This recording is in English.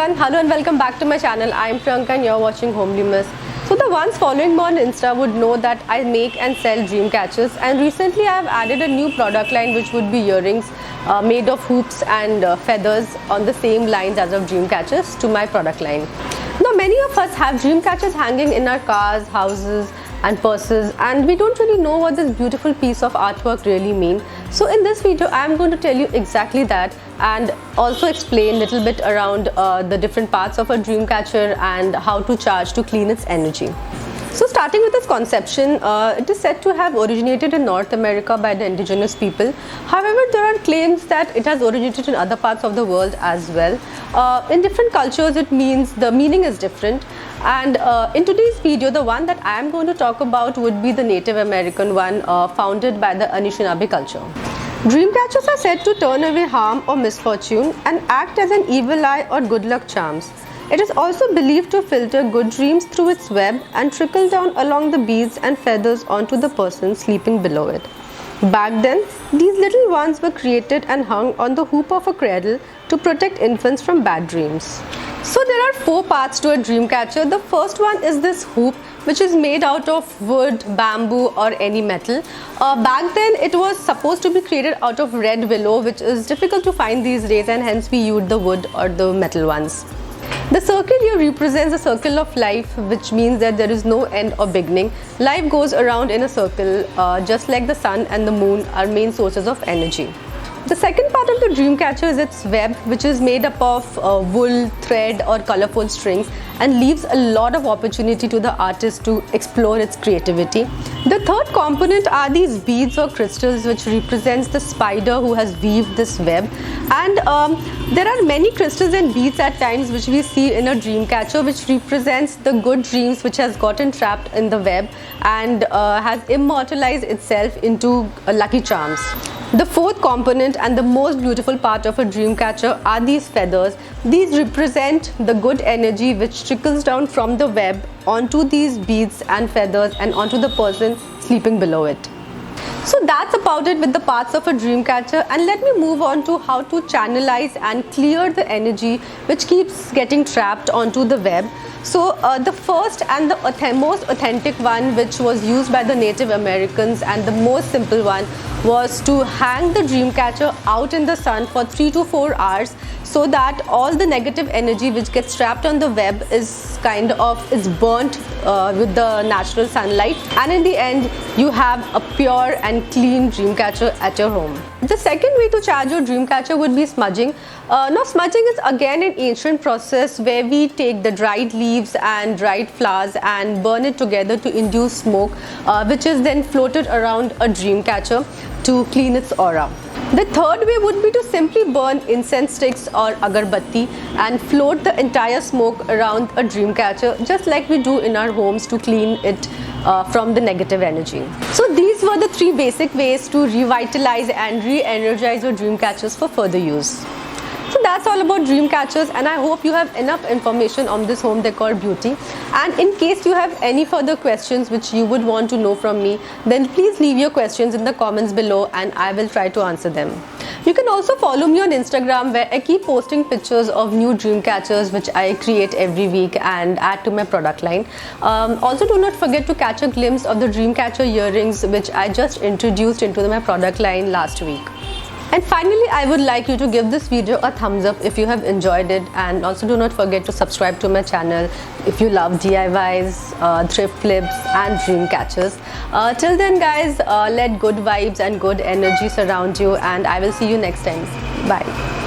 everyone, hello and welcome back to my channel. I am Priyanka and you're watching Homely Miss. So the ones following me on Insta would know that I make and sell dream catchers, and recently I have added a new product line which would be earrings made of hoops and feathers on the same lines as of dream catchers to my product line. Now many of us have dream catchers hanging in our cars, houses and purses, and we don't really know what this beautiful piece of artwork really means. So in this video I am going to tell you exactly that and also explain a little bit around the different parts of a dream catcher and how to charge to clean its energy. So starting with its conception, it is said to have originated in North America by the indigenous people. However, there are claims that it has originated in other parts of the world as well. In different cultures, the meaning is different. And in today's video, the one that I am going to talk about would be the Native American one, founded by the Anishinaabe culture. Dream catchers are said to turn away harm or misfortune and act as an evil eye or good luck charms. It is also believed to filter good dreams through its web and trickle down along the beads and feathers onto the person sleeping below it. Back then, these little ones were created and hung on the hoop of a cradle to protect infants from bad dreams. So there are 4 parts to a dream catcher. The first one is this hoop, which is made out of wood, bamboo or any metal. Back then it was supposed to be created out of red willow, which is difficult to find these days, and hence we used the wood or the metal ones. The circle here represents the circle of life, which means that there is no end or beginning. Life goes around in a circle, just like the sun and the moon are main sources of energy. The second part of the dream catcher is its web, which is made up of wool, thread or colorful strings and leaves a lot of opportunity to the artist to explore its creativity. The third component are these beads or crystals, which represents the spider who has weaved this web. And there are many crystals and beads at times which we see in a dream catcher, which represents the good dreams which has gotten trapped in the web and has immortalized itself into lucky charms. The fourth component and the most beautiful part of a dream catcher are these feathers. These represent the good energy which trickles down from the web onto these beads and feathers and onto the person sleeping below it. So that's about it with the parts of a dream catcher, and let me move on to how to channelize and clear the energy which keeps getting trapped onto the web. So the first and the most authentic one, which was used by the Native Americans, and the most simple one, was to hang the dream catcher out in the sun for 3 to 4 hours, so that all the negative energy which gets trapped on the web is burnt with the natural sunlight, and in the end you have a pure and clean dream catcher at your home. The second way to charge your dream catcher would be smudging. Now smudging is again an ancient process where we take the dried leaves and dried flowers and burn it together to induce smoke, which is then floated around a dream catcher to clean its aura. The third way would be to simply burn incense sticks or agarbatti and float the entire smoke around a dream catcher, just like we do in our homes to clean it from the negative energy. So these were the 3 basic ways to revitalize and re-energize your dream catchers for further use. So that's all about dream catchers, and I hope you have enough information on this home decor beauty. And in case you have any further questions which you would want to know from me, then please leave your questions in the comments below and I will try to answer them. You can also follow me on Instagram, where I keep posting pictures of new dream catchers which I create every week and add to my product line. Also do not forget to catch a glimpse of the dream catcher earrings which I just introduced into my product line last week. And finally, I would like you to give this video a thumbs up if you have enjoyed it, and also do not forget to subscribe to my channel if you love DIYs, thrift flips and dream catchers. Till then guys, let good vibes and good energy surround you, and I will see you next time. Bye.